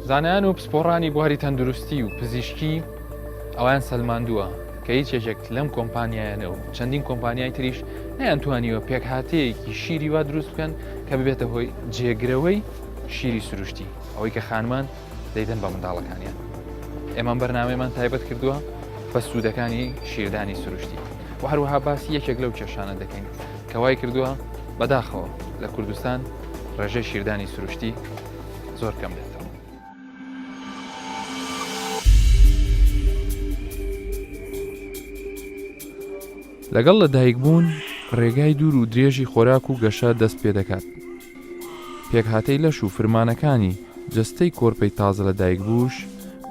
زانایان و پسپۆڕانی بواری تەندروستی و پزیشکی ئەویان سەلماندووە کە هیچ یەکێک لەم کۆمپانیایانە و چەندین کۆمپانیای تریش نەیانتوانیوە پێکهاتەیەکی شیری وا دروست بکەن کە ببێتە هۆی جێگرەوەی شیری سروشتی ئەوەی کە خانمان دەیدەن بە منداڵەکانیان. ئێمان بەرنامەیەمان تایبەت کردووە بە سوودەکانی شیردانی سروشتی و هەروەها باسی یەکێک لەو کێشانە دەکەین کە وای کردووە بەداخەوە لە کوردستان ڕێژەی شیردانی سروشتی زۆر کەم بێتەوە. لەگەڵ لەدایکبوون ڕێگای دوور و درێژی خۆراک و گەشە دەست پێ دەکات. پێکهاتەی لەش و فرمانەکانی جەستەی کۆرپەی تازە لەدایکبووش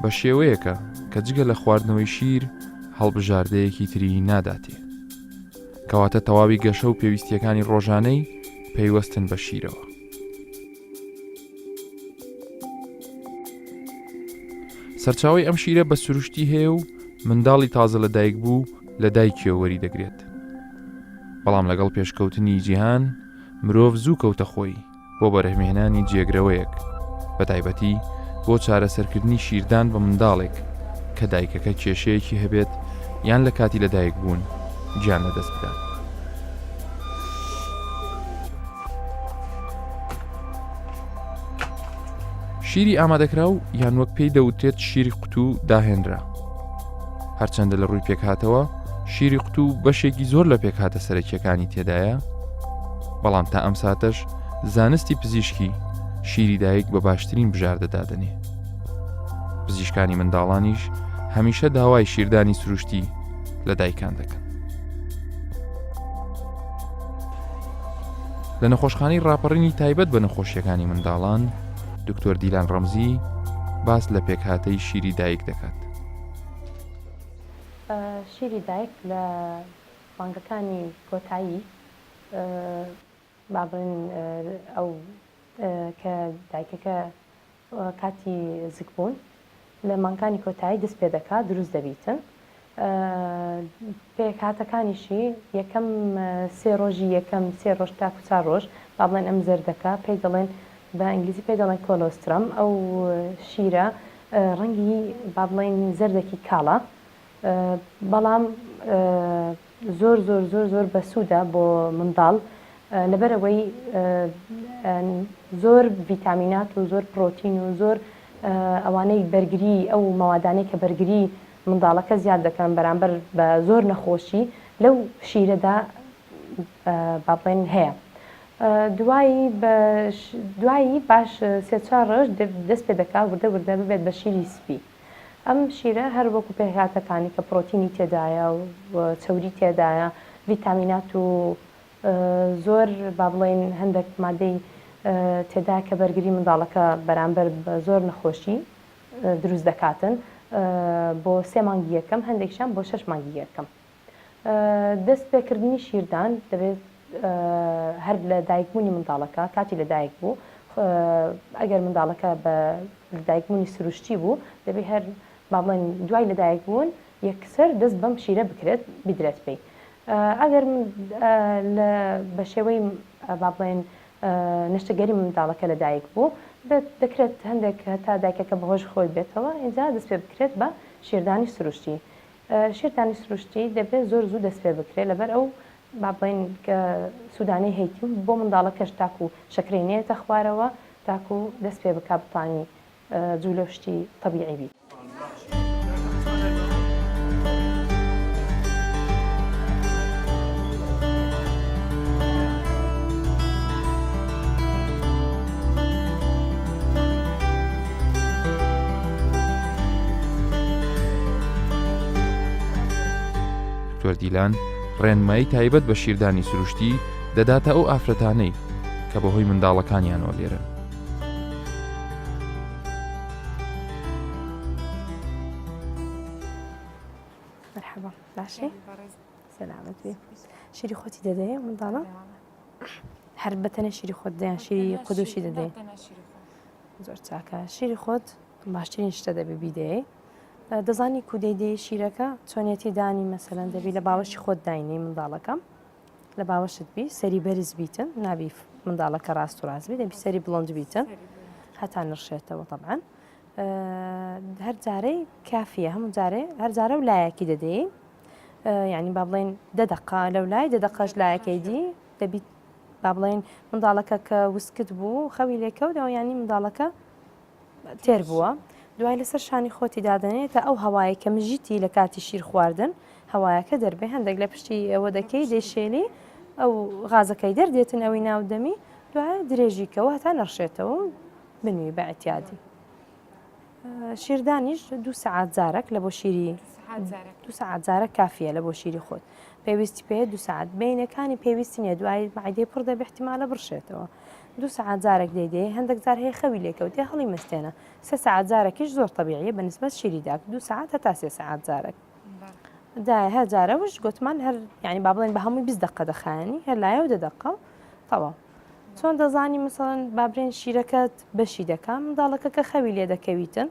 بە شێوەیەکە کە جگە لە خواردنەوەی شیر هەڵبژاردەیەکی تری ناداتێ کەواتە تەواوی گەشە و پێویستیەکانی ڕۆژانەی پەیوەستن بە شیرەوە. سەرچاوی ئەم شیرە بە سروشتی هەیە و منداڵی تازە لەدایک بوو لە دایکیەوە وەری دەگرێت. بەڵام لەگەڵ پێشکەوتنی جیهان مرۆڤ زوو کەوتە خۆی بۆ بەرهەمهێنانی جێگرەوەیەک بە تایبەتی بۆ چارەسەرکردنی شیردان بە منداڵێک کە دایکەکە کێشەیەکی هەبێت یان لە کاتی لەدایک بوون گیان لەدەست بدات. شیری ئامادەکرا و یان وەک پێی دەوترێت شیری قوتوو داهێنرا. هەرچەندە لە ڕووی پێکهاتەوە شیری قوتوو بەشێکی زۆر لە پێکهاتە سەرەکیەکانی تێدایە، بەڵام تا ئەم ساتەش زانستی پزیشکی شیری دایک بە باشترین بژاردەدادنێ. پزیشکانی منداڵانیش هەمیشە داوای شیردانی سروشتی لە دایکان دەکەن. لە نەخۆشخانەی ڕاپەڕینی تایبەت بە نەخۆشیەکانی منداڵان دکتۆر دیلان ڕەمزی باس لە پێکهاتەی شیری دایک دەکات. شیری دایک لە مانگەکانی کۆتایی بابن ئەو کە دایکەکە کاتی زیکبوون لە مانگەکانی کۆتایی دەست پێ دەکات دروست دەبیتن. پێکهاتەکانیشی یەکەم سێ ڕۆژی یەکەم سێ ڕۆژ تا 4 ڕۆژ با بڵێن ئەم زەردەکە پێی دەڵێن بە ئینگلیزی پێی دەڵێن کۆلۆسترەم. ئەو شیرە ڕەنگی با بڵێن زەردێکی کاڵە، بەڵام زۆر زۆر زۆر زۆر بەسوودە بۆ منداڵ لەبەرەوەی زۆر ڤیتامینات و زۆر پرۆتین و زۆر ئەوانەی بەرگری ئەو مەوادانەی کە بەرگری منداڵەکە زیاد دەکەن بەرامبەر بە زۆر نەخۆشی لەو شیرەدا با بڵێن هەیە. دوایی باش 3-4 ڕۆژ دەست پێ دەکات وردە وردە ببێت بە شیری سپی. ئەم شیرە هەر وەکو پێکهاتەکانی کە پرۆتینی تێدایە و چەوری تێدایە، ڤیتامینات و زۆر با بڵێن هەندێک مادەی تێدا کە بەرگری منداڵەکە بەرامبەر بە زۆر نەخۆشی دروست دەکاتن بۆ 3 مانگی یەکەم، هەندێکشان بۆ 6 مانگی یەکەم. دەست پێکردنی شیردان دەبێت هەر لە دایکبوونی منداڵەکە کاتی لە دایک بوو، ئەگەر منداڵەکە بە دایکبوونی سروشتی بوو دەبێت هەر با بڵێن دوای لەدایک بوون یەکسەر دەست بەم شیرە بکرێت بدرێت پێی. ئەگەر بە شێوەی با بڵێن نەشتەگەری منداڵەکە لەدایک بوو دەکرێت هەندێک تا دایکەکە بەهۆش خۆی بێتەوە ئینجا دەست پێ بکرێت بە شیردانی سروشتی. شیردانی سروشتی دەبێت زۆر زوو دەست پێ بکرێت لەبەر ئەو با بڵێن کە سوودانەی هەیتی بۆ منداڵەکەش تاکو شەکرەی نێتە خوارەوە تاکو دەست پێ بک بتانی جوو لەو شتی طەبیعی بیت. دکتۆر دیلان ڕێنمایی تایبەت بە شیردانی سروشتی دەداتە ئەو ئافرەتانەی کە بەهۆی منداڵەکانیانەوە لێرن. مرحبا باشی سلامت بی شیری خۆتی دەدەیە منداڵە هەر بەتەنە شیری خۆت دەیان شیری قودوشی دەدەی زۆر چاکە شیری خۆت باشترین شتە دەبێ بیدەیە دەزانی کودەی شیرەکە چۆنێتی دانی مەسەلەن دەبی لە باوەشی خۆت داینەی منداڵەکەم لە باوەشت بی سەری بەرز بیتن نابی منداڵەکە ڕاست و ڕاست بی دەبی سەری بڵند بیتن هەتا نرشێتەوە طبعاً هەر جارەی کافیە هەموو جارێ هەر جارە و لایەکی دەدەی یعنی با بڵێن 10 دقە لەو لای 10 دقەش لایەکەی دی دەبیت با بڵێن منداڵەکە کە وسکت بوو خەوی لێکەوتەوە ینی منداڵەکە تێر بووە دوای لەسەر شانی خۆتی دادەنێتە ئەو هەوایە کە مژیتی لە کاتی شیر خواردن هەوایەکە دەربێ هەندێک لە پشتی ئەوە دەکەی دەیشێنی ئەو غازەکەی دەردێتن ئەوی ناودەمی دوای درێژیکەوە هەتا نەڕشێتەوە بنووی بە ئەتیادی شیردانیش 2 سعات جارێک لە بۆ شیری 2 سعات جارە کافیە لە بۆ شیری خۆت پێویستی پێ 2 سعات بینەکانی پێویستی نیە دوای معدەی پڕ دەبێ احتیمالە بڕشێتەوە 2 سعات جارێک دەیدێ هەندێک جار هەیە خەوی لێکەوتێ هەڵی مەستێنە 3 سعات جارێکیش زۆر طبیعیە بەنسبەت شیری داک 2 سعات هەتا 3 سعات جارێک دای هەر جارەوش گوتمان هەر یعنی با بڵێن بە هەمووی 20 دقە دەخایەنی هەر لایە و 10 دقە تەواو چۆن دەزانی مثلەن بابرێن شیرەکەت بەشی دەکەم منداڵەکە کە خەوی لێ دەکەویتن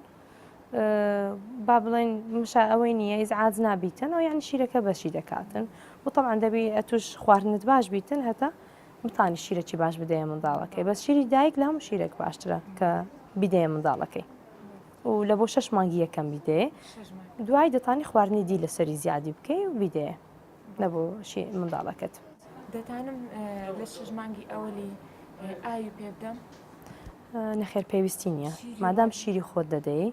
با بڵێن مشا ئەوەی نییە ئیزعاج نابیتن ئەو یعنی شیرەکە بەشی دەکاتن و طبعاً دەبی ئەتوش خواردنت باش بیتن هەتا بتانی شیرەکی باش بدەیە منداڵەکەی بەس شیری دایک لە هەموو شیرێک باشترە کە بیدەیە منداڵەکەی و لە بۆ 6 مانگی یەکەم بیدەیە دوای دەتانی خواردنی دی لەسەری زیادی بکەی و بیدەیە لە بۆ منداڵەکەت دەتانم لە 6 مانگی ئەوەلی ئاوی پێ بدەم نەخێر پێویستی نییە مادام شیری خۆت دەدەی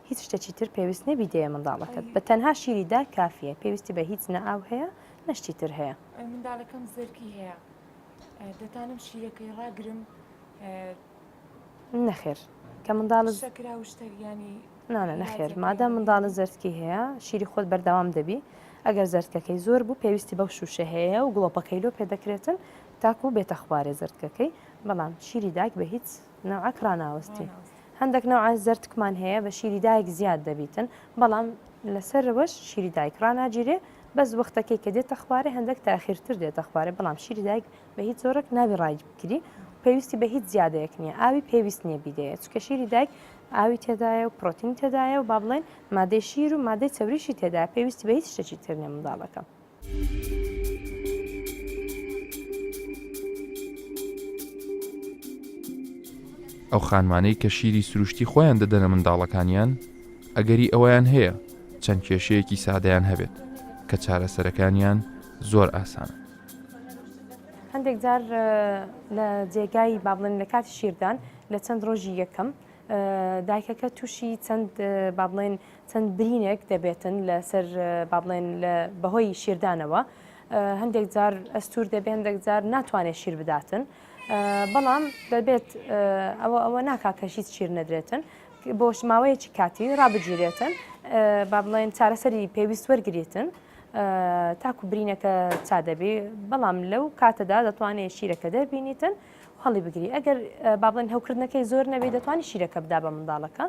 هیچ شتێکی تر پێویست نەبی دەیە منداڵەکەت بە تەنها شیری دا کافیە پێویستی بە هیچ نە ئاو هەیە نەشتی تر هەیە منداڵەکەم زەرکی هەیە دەتانم شیرەکەی ڕاگرم نەخێر کە منداڵ شەکرا و شتەریانی نانە نەخێر مادام منداڵە زەرکی هەیە شیری خۆت بەردەوام دەبی ئەگەر زەرکەکەی زۆر بوو پێویستی بەو شوشە هەیە و گڵۆپەکەی لۆ پێدەکرێتن تاکو بێتە خوارێ زەرکەکەی بەڵام شیری دایک بە هیچ نەوعەک ڕناوەستی هەندێک نەوعە زەرتکمان هەیە بە شیری دایک زیاد دەبیتن بەڵام لەسەرەوەش شیری دایک ڕناگیرێ بەس وەختەکەی کە دێتە خوارێ هەندێک تاخیرتر دێتە خوارێ بەڵام شیری دایک بە هیچ زۆرەك ناوی ڕای بکری پێویستی بە هیچ زیادەیەک نییە ئاوی پێویست نییە بیدەیە چکە شیری دایک ئاوی تێدایە و پرۆتین تێدایە و با بڵێن مادەی شیر و مادەی چەوریشی تێدایە پێویستی بە هیچ شتێکی تر نیە منداڵەکە ئەو خانمانەی کە شیری سروشتی خۆیان دەدەنە منداڵەکانیان ئەگەری ئەوەیان هەیە چەند کێشەیەکی سادەیان هەبێت کە چارەسەرەکانیان زۆر ئاسانە هەندێک جار لە جێگای با بڵێن لە کاتی شیردان لە چەند ڕۆژی یەکەم دایکەکە تووشی چەند با بڵێن چەند برینێک دەبێتن لەسەر با بڵێن بەهۆی شیردانەوە هەندێک جار ئەستور دەبێت هەندێک جار ناتوانێت شیر بداتن بەڵام دەبێت ئەوە ناکا کە هیچ شیر نەدرێتن بۆ ماوەیەکی کاتی ڕابگیرێتن با بڵێن چارەسەری پێویست وەرگێتن تاکو برینەکە چا دەبێ بەڵام لەو کاتەدا دەتوانێت شیرەکە دەربینیتن هەڵی بگری ئەگەر با بڵێن هەوکردنەکەی زۆر نەبێت دەتوانانی شیرەکە بدا بە منداڵەکە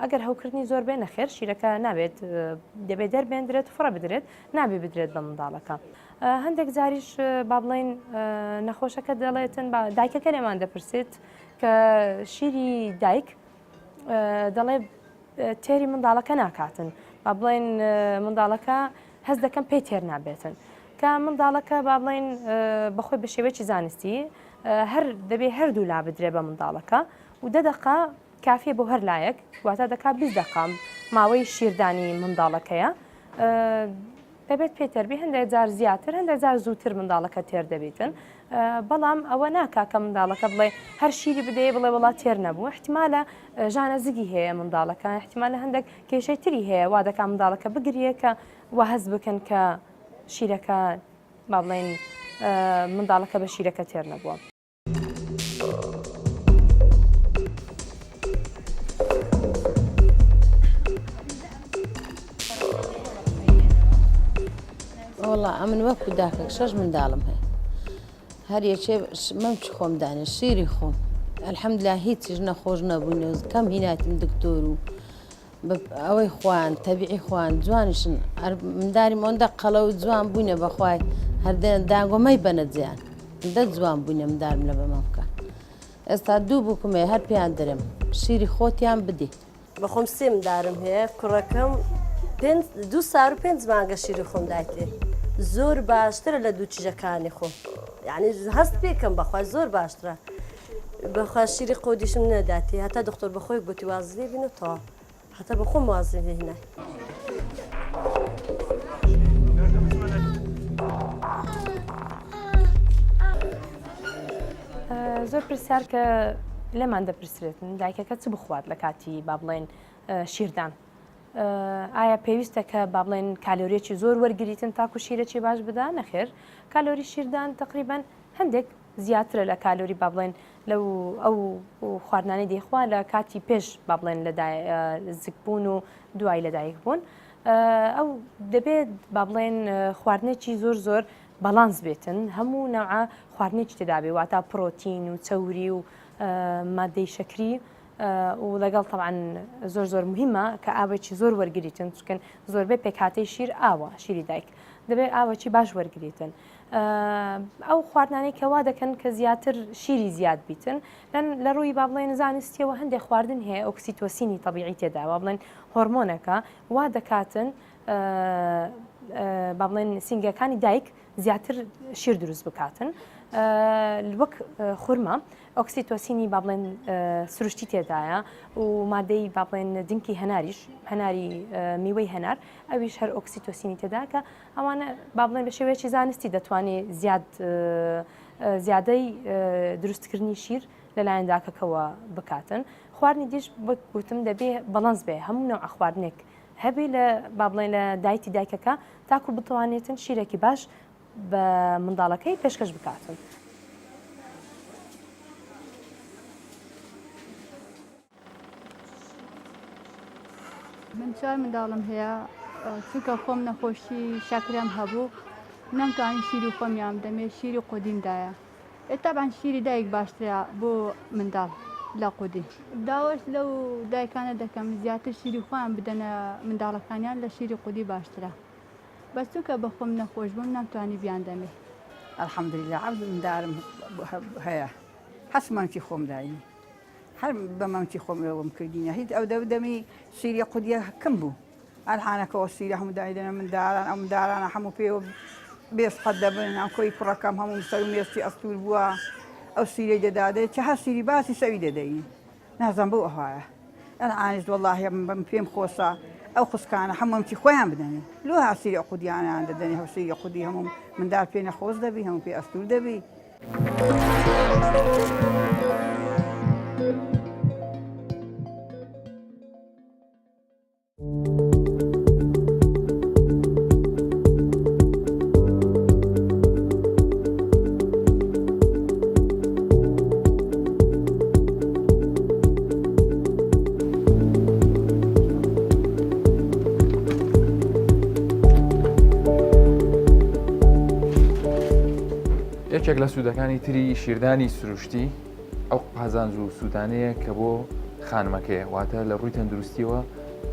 ئەگەر هەوکردنی زۆر بێ نەخێر شیرەکە نابێت دەبێت دەربێنرێت فڕە بدرێت نابێ بدرێت بە منداڵەکە هەندێک جاریش با بڵێن نەخۆشەکە دەڵێتن دایکەکە لێمان دەپرسێت کە شیری دایک دەڵێ تێری منداڵەکە ناکاتن با بڵێن منداڵەکە هەست دەکەم پێی تێر نابێتن کە منداڵەکە با بڵێن بەخۆی بە شێوەیەکی زانستی هەر دەبێ هەردوو لا بدرێ بە منداڵەکە و 10 دقە کافیە بۆ هەر لایەک واتە دەکات 20 دقام ماوەی شیردانی منداڵەکەیە دەبێت پێتەربی هەندێک جار زیاتر هەندێک جار زووتر منداڵەکە تێر دەبێتن بەڵام ئەوە ناکا کە منداڵەکە بڵێ هەر شیری بدەیە بڵێ وڵات تێر نەبوو احتیمالە ژانەزگی هەیە منداڵەکە احتیمالە هەندێک کێشەی تری هەیە وا دەکا منداڵەکە بگریە کە وا هەز بکەن کە شیرەکە با بڵێن منداڵەکە بە شیرەکە تێر نەبووە. وڵا ئەمن وەکو داکەک 6 منداڵم هەیە هەر یەکێ مەمچ خۆم دانێ شیری خۆم ئەلحەمدوللا هیچیش نەخۆش نەبوون کەم هیناتیم دکتۆر و ئەوەی خوان تەبیعی خوان جوانیشن منداری مۆندە قەڵە و جوان بوونە بەخوای هەردێن داگۆمەی بەنەجیان دە جوان بوونە مندارم لە بەمە بکە ئێستا دوو بووکمێ هەر پێیان دەرم شیری خۆتیان بدی بەخۆم سێ مندارم هەیە کوڕەکەم 2 ساڵ و 5 مانگە شیری خۆم دایتێ زۆر باشترە لە دوو چیژەکانی خۆم یعنی هەست پێکەم بەخوا زۆر باشترە بەخوا شیری قۆدیشم نەداتی هەتا دکتۆر بەخۆی گوتی وازی لێ بینێتەوە هەتا بەخۆم وازی لێ هێنای زۆر پرسیار کە لەمان دەپرسرێتن دایکەکە چ بخوات لە کاتی با بڵێن شیردان ئایا پێویستە کە با بڵێن کالۆریەکی زۆر وەرگریتن تاکو شیرەکی باش بدا نەخێر کالۆری شیردان تقریبان هەندێک زیاترە لە کالۆری با بڵێن لەو ئەو خواردنانەی دەیخوا لە کاتی پێش با بڵێن لە زیکبوون و دوای لەدایک بوون ئەو دەبێت با بڵێن خواردنێکی زۆر بەڵانس بێتن هەموو نەوعە خواردنێکی تێدا بێ واتە پرۆتین و چەوری و مادەی شەکری و لەگەڵ طبعاً زۆر مهمە کە ئاوێکی زۆر وەرگریتن چکن زۆربەی پێکهاتەی شیر ئاوە شیری دایک دەبێت ئاوەکی باش وەرگریتن ئەو خواردنانەی کەوا دەکەن کە زیاتر شیری زیاد بیتن لە ڕووی با بڵێن زانستیەوە هەندێک خواردن هەیە ئۆکسیتۆسینی تەبیعی تێدا با بڵێن هۆرمۆنەکە وا دەکاتن با بڵێن سینگەکانی دایک زیاتر شیر دروست بکاتن وەک خورمە ئۆکسیتۆسینی با بڵێن سروشتی تێدایە و مادەی با بڵێن دنکی هەناری میوەی هەنار ئەویش هەر ئۆکسیتۆسینی تێدا کە ئەوانە با بڵێن بە شێوەیەکی زانستی دەتوانێت زیادەی دروستکردنی شیر لەلایەن داکەکەوە بکاتن خواردنی دیش بگوتم دەبێ بەڵانس بێ هەموو نەوع خواردنێک هەبێ لە با بڵێن لە دایتی دایکەکە تاکو بتوانێتن شیرێکی باش بە منداڵەکەی پێشکەش بکاتن. من 4 منداڵم هەیە چونکە خۆم نەخۆشی شاکرام هەبوو نەمتوانی شیری خۆمیان دەمێ شیری قودیمدایە ئێتابان شیری دایک باشترە بۆ منداڵ لە قودی داوەش لەو دایکانە دەکەم زیاتر شیری خۆیان بدەنە منداڵەکانیان لە شیری قودی باشترە بەس چونکە بە خۆم نەخۆش بووم نەمتوانی بیان دەمێ الحەمدوللا عەبد مندارم هەیە حەس مامچی خۆم داینی هەر بە مامچی خۆم ئێوەم کردینە هیچ ئەو دەمی شیری قودیە کەم بوو ئەلحانەکەەوە سیری هەموو دایدەنە منداران ئەو مندارانە هەموو پێوە بێسقەت دەبن ئەم کۆی کوڕەکەم هەموو سەر و مێستی ئەستور بووە ئەو سیری دەدادێت چه هەر سیری باسی سەوی دەدەین نازان بۆ ئەوایە ئەلحانش وەڵڵاهی پێم خۆسە ئەو خسکانە هەموومچی خۆیان بدەنێ لۆ ها سیری قودیانیان دەدەنی هەو سیری قودی هەموو مندار پێ نەخۆش دەبی هەموو پێ ئەستور دەبی یەکێک لە سوودەکانی تری شیردانی سروشتی ئەو قازانج و سوودانەیە کە بۆ خانمەکەیە واتە لە ڕووی تەندروستیەوە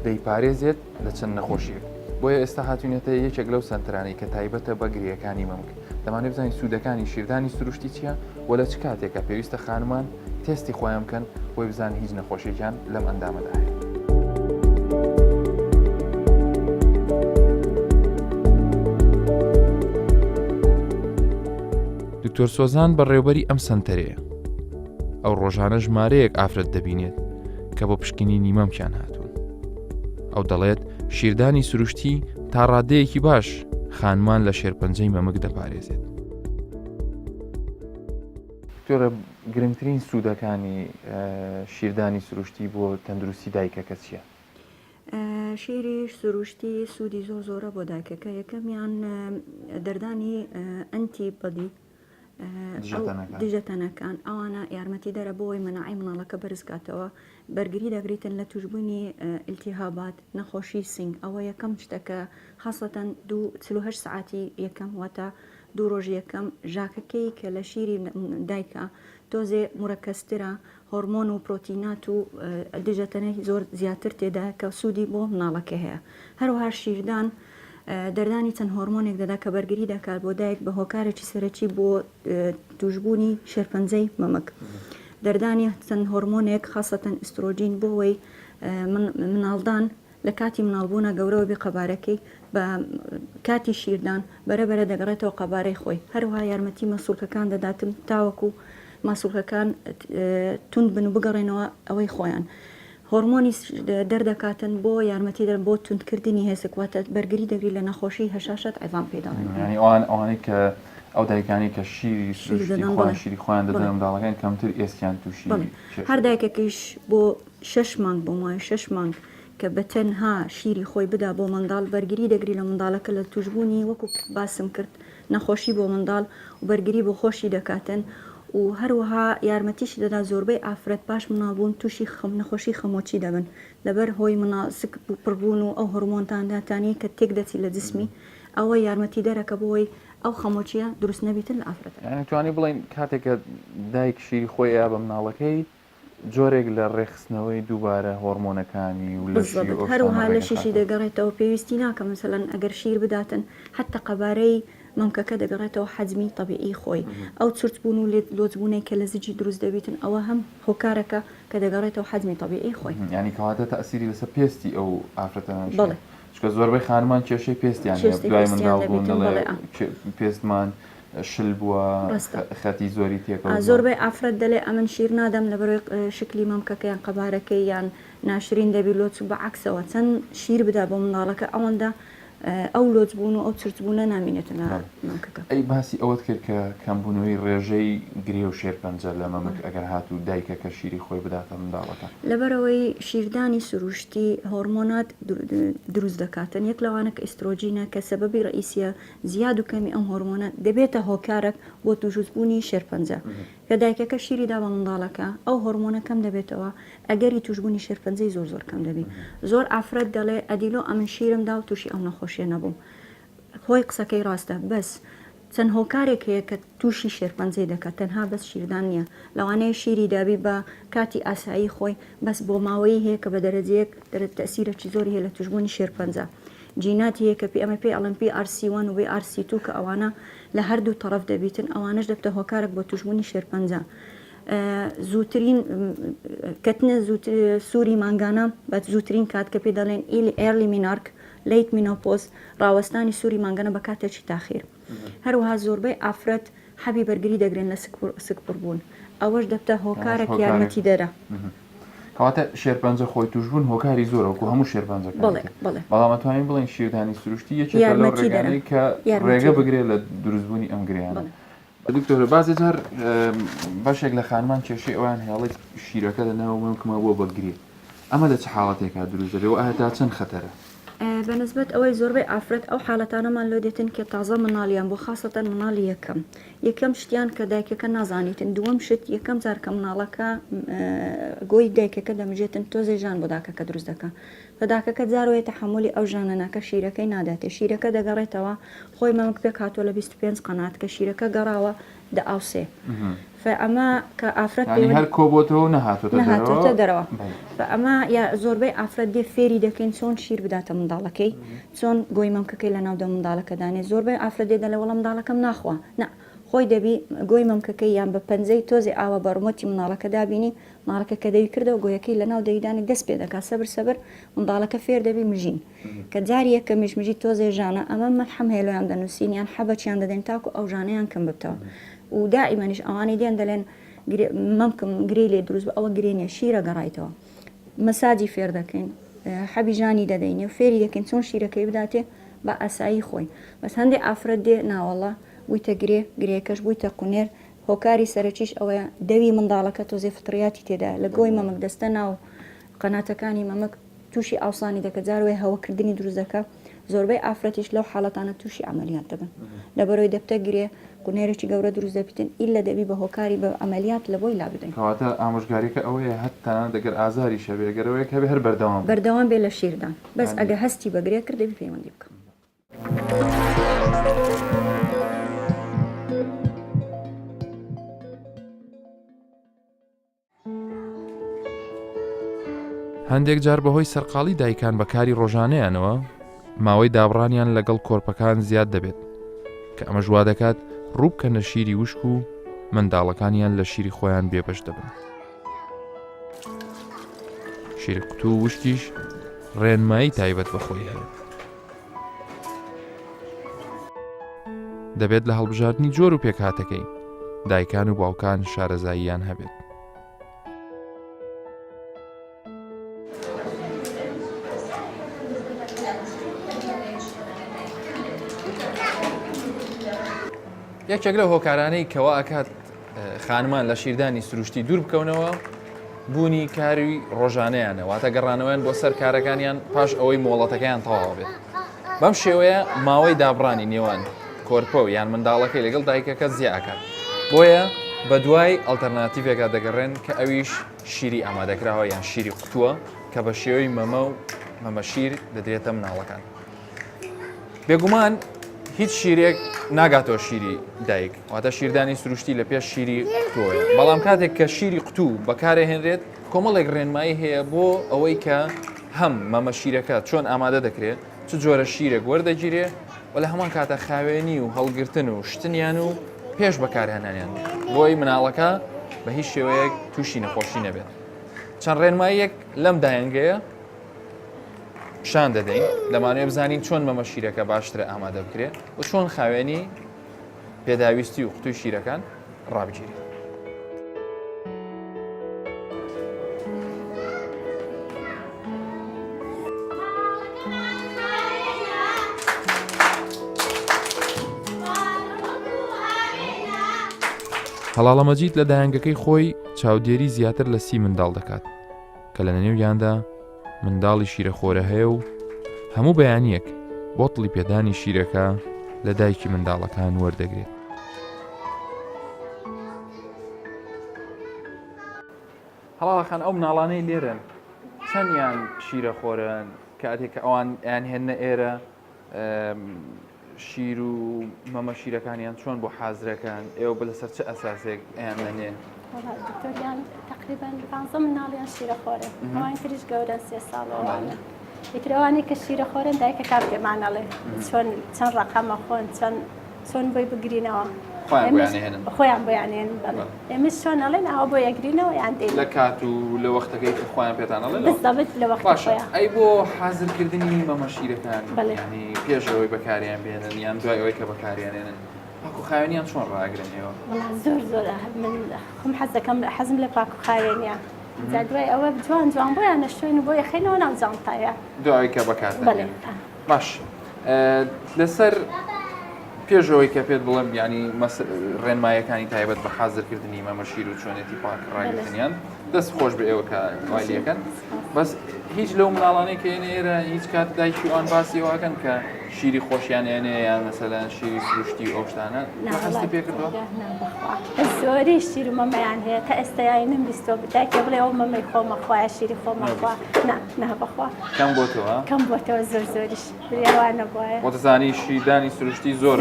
دەیپارێزێت لە چەند نەخۆشیێک بۆیە ئێستا هاتوونێتە یەکێک لەو سەنترانەی کە تایبەتە بە گریەکانی مەمک دەمانێت بزانین سوودەکانی شیردانی سروشتی چییە و لە چ کاتێکە پێویستە خانمان تێستی خۆیان بکەن بۆی بزانین هیچ نەخۆشیێکیان لەم ئەندامەدا هەیە. دکتۆر سۆزان بەڕێوەبەری ئەم سەنتەرەیە ئەو ڕۆژانە ژمارەیەک ئافرەت دەبینێت کە بۆ پشکنینی مەمکیان هاتوون ئەو دەڵێت شیردانی سروشتی تا ڕادەیەکی باش خانمان لە شێرپەنجەی مەمک دەپارێزێت. دکتۆرە گرنگترین سوودەکانی شیردانی سروشتی بۆ تەندروستی دایکەکە چییە؟ شیری سروشتی سوودی زۆرە بۆ دایکەکە یەکەمیان دەردانی ئەنتی بەدی دژەتەنەکان ئەوانە یارمەتی دەرە بۆی مەناعی مناڵەکە بەرزکاتەوە بەرگری دەگریتن لە توشببوونی ئیلتیهابات نەخۆشی سنگ ئەوە یەکەم شتەکە خاصەتەن 48 ساعتی یەکەم واتە 2 ڕۆژ یەکەم ژاکەکەی کە لە شیری دایکە تۆزێ مرەکەسترە هۆرمۆن و پرۆتینات و دژەتەنەی زۆر زیاتر تێدا کە سوودی بۆ مناڵەکە هەیە هەروەها شیردان دەردانی چەند هۆرمۆنێک دەدا کە بەرگری دەکات بۆ دایک بە هۆکارێکی سەرەکی بۆ توشببوونی شێرپەنجەی مەمک دەردانی چەند هۆرمۆنێک خاصەتەن ئیسترۆجین بۆەوەی مناڵدان لە کاتی مناڵبوونە گەورەوە بێ قەبارەکەی بە کاتی شیردان بەرەبەرە دەگەڕێتەوە قەبارەی خۆی هەروها یارمەتی مەسوولکەکان دەداتم تاوەکو ماسوولکەکان تون بن و بگەڕێنەوە ئەوەی خۆیان هۆرمۆنی دەردەکاتن بۆ یارمەتی دەر بۆ تونکردنی هێزکواتە بەرگری دەگری لە نەخۆشی هەشاشت ئەیڤان پێداڵێن ینی ئەوانەی کە ئەو دایکانی کە شیری شیری خۆیان دەدەن منداڵەکان کەمتر ئێسکیان تووشی هەر دایکێکیش بۆ 6 مانگ بۆ مای 6 مانگ کە بەتەنها شیری خۆی بدا بۆ منداڵ بەرگری دەگری لە منداڵەکە لە توشببوونی وەکو باسم کرد نەخۆشی بۆ منداڵ و بەرگری بۆ خۆشی دەکاتن و هەروەها یارمەتیشی دەدا زۆربەی ئافرەت پاش مناڵبوون تووشی نەخۆشی خەمۆچی دەبن لەبەر هۆی مناسک پڕبوون و ئەو هۆرمۆنتانداتانی کە تێک دەچی لە جسمی ئەوە یارمەتی دەرەکە بۆی ئەو خەمۆچیە دروست نەبیتن لە ئافرەت توانی بڵین کاتێکە دایک شیری خۆی یا بە مناڵەکەی جۆرێک لە ڕێخستنەوەی دووبارە هۆرمۆنەکانی و هەروها لە شیشی دەگەڕێتەوە پێویستی ناکە مثلەن ئەگەر شیر بداتن حتا قەبارەی مەمکەکە دەگەڕێتەوە حەزمی طبیعی خۆی ئەو چرتبوون و لۆچبوونەی کە لە زیجی دروست دەبیتن ئەوە هەم هۆکارەکە کە دەگەڕێتەوە حەزمی طبیعی خۆی ینی کەواتە تەئسیری لەسەر پێستی ئەو ئافرەتەنان چکە زۆربەی خانمان کێشەی پێستیان دوای منداڵبوون پێستمان شل بووە خەتی زۆری تێکەوە زۆربەی ئافرەت دەڵێ ئەمن شیر نادەم لەبەرۆی شکلی مەمکەکە یان قەبارەکەی یان ناشرین دەبی لۆچ و بەعکسەوە چەند شیر بدا بۆ مناڵەکە ئەوەندە ئەو لۆچبوون و ئەو چرتبوونە نامینێتە مەمکەکە ئەی باسی ئەوەت کرد کە کەمبوونەوەی ڕێژەی گرێ و شێرپەنجە لە مەمک ئەگەر هات و دایکەکە شیری خۆی بداتە منداڵەکە لەبەرەوەی شیردانی سروشتی هۆرمۆنات دروست دەکاتن یەک لەوانە کە ئیسترۆجینە کە سەبەبی ڕئیسیە زیاد و کەمی ئەم هۆرمۆنە دەبێتە هۆکارێک بۆ توشببوونی شێرپەنجە کە دایکەکە شیری دا بە منداڵەکە ئەو هۆرمۆنە کەم دەبێتەوە ئەگەری توشببوونی شێرپەنجەی زۆر کەم دەبی زۆر ئافرەت دەڵێ ئەدیلۆ ئەمن شیرم دا و تووشی ئەو نەخۆشیە نەبووم خۆی قسەکەی ڕاستە بەس چەند هۆکارێک هەیە کە تووشی شێرپەنجەی دەکات تەنها بەس شیردان نییە لەوانەیە شیری دابی بە کاتی ئاسایی خۆی بەس بۆ ماوەی هەیە کە بە دەرەجەیەک تەسیرەکی زۆری هەیە لە توشببوونی شێرپەنجە جینات هەیە کە ئەمە پێی ئەڵمپی RC1 و RC2 کە ئەوانە لە هەردوو تەرەف دەبیتن ئەوانش دەبتە هۆکارێک بۆ توشببوونی شێرپەنجە زووترین کەتنە سووری مانگانە بە زووترین کات کە پێ دەڵێن ئێرلی مینارک لیت مینۆپۆز ڕاوەستانی سووری مانگانە بە کاتێکی تاخیر هەروەها زۆربەی ئافرەت حەبی بەرگری دەگرێن لە سکپڕ بوون ئەوەش دەبتە هۆکارێک یارمەتی دەرە کەواتە شێرپەنجە خۆی توشببوون هۆکاری زۆرەوەکو هەموو شێرپەنجەکە بەڵام ئەتوانین بڵین شیردانی سروشتی یەکێکە لەو ڕێگانەی کە ڕێگە بگرێت لە دروستبوونی ئەم گریانە دکتۆر بازێ جار بەشێک لە خانمان کێشەی ئەویان هێڵی شیرەکە لەناو مەمکمە بۆ بەگرێت ئەمە لە چه حاڵەتێکا دروست دەبێت و ئایا تا چەند خەتەرە بەنسبەت ئەوەی زۆربەی ئافرەت ئەو حاڵەتانەمان لۆ دێتن کە تازە مناڵیان بۆ خاصەتەن مناڵی یەکەم شتیان کە دایکەکە نازانیتن دووەم شت یەکەم جار کە مناڵەکە گۆی دایکەکە دەمژێتن تۆزێ ژان بۆ داکەکە دروست دەکە بە داکەکە جارۆیە تەحملی ئەو ژانە ناکە شیرەکەی ناداتێ شیرەکە دەگەڕێتەوە خۆی مەمک پێک هاتووە لە 25 قەنات کە شیرەکە گەڕاوە دە ئاوسێ ئەمە کە ئافرەت هەر کۆبۆتەوە نەهاتۆتە دەرەوە ئەمە یا زۆربەی ئافرەت دێ فێری دەکەین چۆن شیر بداتە منداڵەکەی چۆن گۆی مەمکەکەی لە ناودە منداڵەکە دانێ زۆربەی ئافرەت دێ دەڵێ وەڵام منداڵەکەم ناخوا خۆی دەبی گۆی مەمکەکەی یان بە پەنجەی تۆزی ئاوە بەڕمەتی منداڵەکە دابینی ماڵەکە کە دەوی کردەوە گۆیەکەی لە ناو دەیدانی دەست پێ دەکات سەبر منداڵەکە فێر دەبی مژین کە جاریە کە میژمژی تۆزێ ژانە ئەمە مەلحەم هێلۆیان دەنووسین یان حەبەچیان دەدەین تاکو ئەو ژانەیان کەم ببتەوە و دائیمەنیش ئەوانەی دێن دەڵێن مەمکم گرێ لێ دروست بە ئەوە گرێنیە شیرە گەڕایتەوە مەساجی فێر دەکەین حەبی ژانی دەدەینێ و فێری دەکەین چۆن شیرەکەی بداتێ بە ئاسایی خۆی بەس هەندێک ئافرەت دێ ناوەڵە بوویتە گرێکەش بوویتە قونێر هۆکاری سەرەکیش ئەوەیە دەوی منداڵەکە تۆزێ فتڕیاتی تێدا لە گۆی مەمک دەستە ناو قەناتەکانی مەمک تووشی ئاوسانی دەکە جاروێ هەوەکردنی دروست دەکە زۆربەی ئافرەتیش لەو حاڵەتانە تووشی ئەمەلیات دەبن لەبەرەوەی دەبتە گرێ قونێرێکی گەورە دروست دەبیتن ئیلا دەبی بە هۆکاری بە ئەمەلیات لە بۆی لا بدەین کەواتە ئامۆژگاریکە ئەوەیە هەتانە دەگەر ئازاری شەبێ گەرەوەیە کە بێ هەر بەردەوام بێ لە شیردان بەس ئەگە هەستی بەگرێ کرد دەبی پەیوەندی بکە هەندێک جار بەهۆی سەرقاڵی دایکان بەکاری ڕۆژانەیانەوە ماوەی دابڕانیان لەگەڵ کۆرپەکان زیاد دەبێت کە ئەمە ژوا دەکات ڕووبکەنە شیری وشک و منداڵەکانیان لە شیری خۆیان بێبەش دەبن. شیری قوتو و وشکیش ڕێنمایی تایبەت بەخۆی هەیە. دەبێت لە هەڵبژاردننی جۆر و پێکهاتەکەی دایکان و باوکان شارەزاییان هەبێت. یەکێک لەو هۆکارانەی کەوا ئەکات خانمان لە شیردانی سروشتی دوور بکەونەوە بوونی کاری ڕۆژانەیانە، واتە گەڕانەوەیان بۆ سەر کارەکانیان پاش ئەوەی مۆڵەتەکەیان تەواو بێت. بەم شێوەیە ماوەی دابڕانی نێوان کۆرپە و یان منداڵەکەی لەگەڵ دایکەکە زیاکات. بۆیە بە دوای ئەڵتەرناتیڤێکا دەگەڕێن کە ئەویش شیری ئامادەکراوە یان شیری قوتووە کە بە شێوەی مەمە و مەمەشیر دەدرێتە مناڵەکان. بێگومان هیچ شیرێک ناگاتەوە شیری دایک، واتە شیردانی سروشتی لە پێش شیری قوتووە. بەڵام کاتێک کە شیری قوتوو بەکارهێنرێت کۆمەڵێک ڕێنمایی هەیە بۆ ئەوەی کە هەم مەمەشیرەکە چۆن ئامادە دەکرێت، چ جۆرە شیرێک وەردەگیرێ و لە هەمان کاتە خاوێنی و هەڵگرتن و شتنیان و پێش بەکارهێنانیان بۆی مناڵەکە بە هیچ شێوەیەک تووشی نەخۆشی نەبێت. چەند ڕێنماییەک لەم دایەنگەیە شان دەدەین لەمانوێ بزانین چۆن مەمە شیرەکە باشترە ئامادە بکرێت و چۆن خاوێنی پێداویستی و قوتوی شیرەکان ڕابگیری. هەڵاڵە مەجید لە دایانگەکەی خۆی چاودێری زیاتر لە 30 منداڵ دەکات کە لە نێویاندا منداڵی شیرەخۆرە هەیە و هەموو بەیانیەک بۆتڵی پێدانی شیرەکە لە دایکی منداڵەکان وەردەگرێت. هەڵاڵەکان ئەو مناڵانەی لێرن چەندیان شیرەخۆرن کاتێک کە ئەوان یان هێنە ئێرە شیر و مەمە شیرەکانیان چۆن بۆ حازرەکان ئێوە بە لەسەر چه ئەساسێک ئەیان لەنێ؟ دکتۆریان تقریبا 15 مناڵیان شیرەخۆرن، ئەوان تریش گەورە 3 ساڵەوانە. ئیترەوانی کە شیرەخۆرن دایکە کار پێمانەڵێ چۆن چەند ڕقەمە خۆن چۆن بۆی بگرینەوە خۆیان بۆیانێن. ئێمەش چۆن ئەڵێن ئەوە بۆ یەگرینەوە یان دێن لە کات و لە وەختەکەی کە خۆیان پێتانەڵێن بەستەبێت لە وەختی خۆیان. ئەی بۆ حازرکردنی مەمە شیرەکان ینی پێشەوەی بەکاریان بێنن یان دوای ئەوەی کە بەکاریانێنن پاک و خاوێنیان چۆن ڕاگرنەوە؟ زۆر من خۆم حەز دەکەم حەزم لە پاک و خاوێنیان. جا دوای ئەوە جوان بۆیان نەشوێن و بۆ یەخینەوە ناو جانتایە دوای کە بەکاربێنن. باش لەسەر پێشەوەی کە پێت بڵێم ینی ڕێنمایەکانی تایبەت بە حازرکردنی مەمە شیر و چۆنێتی پاک ڕاگرتنیان دەست خۆش بە ئێوە کە وایلیەکەن. بەس هیچ لەو مناڵانەی کە ئێنە ئێرە هیچ کات دایکی ئەوان باسی ئەوەکەن کە شیری خۆشیان ئێنێ یان مەسەلەن شیری سروشتی ئەو شتانە هەستی پێ کردووە؟ زۆری شیر و مەمەیان هەیە تا ئێستایانم بیستۆ بدایکە بڵێ ئەو مەمەی خۆمە خوایە شیری خۆمە خوا نەبەخوا کەم بۆتەوە؟ کەم بۆتەوە زۆریش بێوانە بواە بۆ دەزانی شیردانی سروشتی زۆر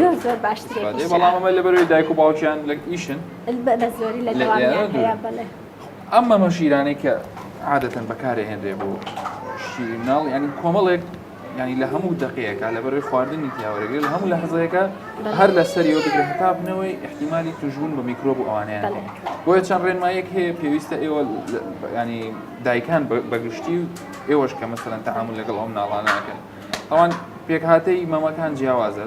باشترێکی بەڵام ئەمە لەبەرەوەی دایک و باوکیان لە ئیشن بە زۆری لە دەوامیان هەیە بڵێ. ئەم مەمە شیرانەی کە عادەتەن بەکارهێنرێ بۆ شیری مناڵ ینی کۆمەڵێک ینی لە هەموو دقەیەکە لەبەرەوەی خواردنی پیاوەرەگرێت لە هەموو لە حەزەیەەکە هەر لە سەریەوە بگرێت هەتا بنەوەی احتیمالی توشبوون بە میکرۆب و ئەوانەیە. بۆیە چەند ڕێنمایەک هەیە پێویستە ئێوە ینی دایکان بەگشتی و ئێوەش کە مەسەلەن تەعامل لەگەڵ ئەو مناڵانەکەن. ئەوان پێکهاتەی مەمەکان جیاوازە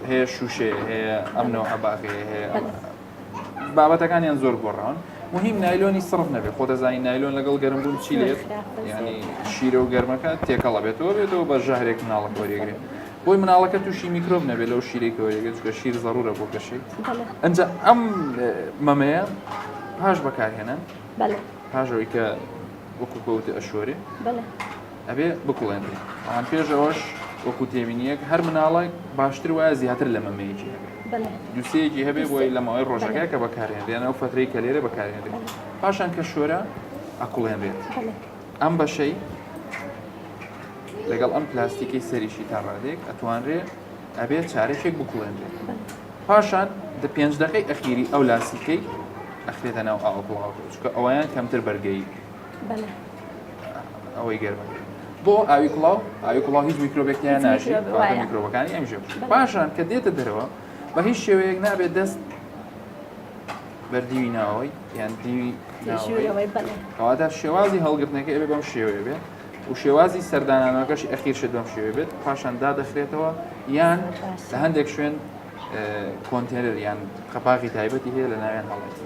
هەیە شوشێ هەیە ئەمنەوە عەباقەیە هەیە بابەتەکانیان زۆر گۆڕاون. مهم نایلۆنی سرف نەبێت خۆ دەزانی نایلۆن لەگەڵ گەرمبوون چی لێت ینی شیرە و گەرمەکە تێکەڵە بێتەوە بە ژاهرێک مناڵک وەرێگرێت بۆی مناڵەکە تووشی میکرۆب نەبێت لەو شیرێکی وەرێگرێت چکە شیر زەڕورە بۆ کەشێک. ئەنجا ئەم مەمەیە پاش بەکارهێنن پاشەوەی کە وەکو کەوتە ئەشۆرێ ئەبێ بکوڵێنرێت. ئەوان پێشەوەش وەکو تێبینیەک هەر مناڵێک باشتر وایە زیاتر لە مەمەیەکی هەبێت دووسەیەکی هەبێ بۆی لە ماوەی ڕۆژەکە کە بەکارهێنرێت ئەو فترەی کە لێرە بەکارهێنرێت پاشان کە شۆرە ئەقوڵێنرێت. ئەم بەشەی لەگەڵ ئەم پلاستیکی سەریشی تا ڕادێک ئەتوانرێت ئەبێت چارەشێک بکوڵێنرێت. پاشان 5 دقەی ئەخیری ئەو لاستیکەی ئەخرێتە ناو ئاوکڵاوەکە چکە ئەوەیان کەمتر بەرگەی ئەوەی گەرمەکە بۆ ئاوی کوڵاو هیچ میکرۆبێکیان ناشی میکرۆبەکانی ئەمیژە پاشان کە دێتە دەرەوە بە هیچ شێوەیەک نابێت دەست بەردیوی ناوەی یان دیوی کەواتە شێوازی هەڵگرتنەکە ئەبێ بەم شێوەیە بێت و شێوازی سەردانانەکەش ئەخیرشت بەم شێوەیە بێت پاشان دادەخرێتەوە یان لە هەندێک شوێن کۆنتێنەر یان قەپاقی تایبەتی هەیە لە ناویان هەڵێت.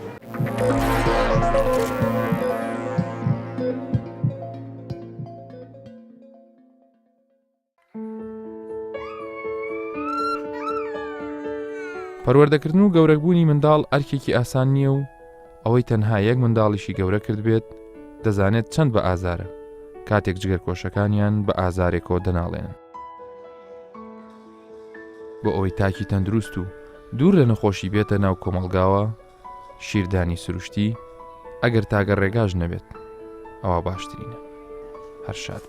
پەروەردەکردن و گەورەبوونی منداڵ ئەرکێکی ئاسان نییە و ئەوەی تەنها یەک منداڵیشی گەورە کرد بێت دەزانێت چەند بە ئازارە کاتێک جگەرکۆشەکانیان بە ئازارێکەوە دەناڵێنن. بۆ ئەوەی تاکی تەندروست و دوور لە نەخۆشی بێتە ناو کۆمەڵگاوە شیردانی سروشتی ئەگەر تاگە ڕێگاژ نەبێت ئەوە باشترینە. هەر شاد.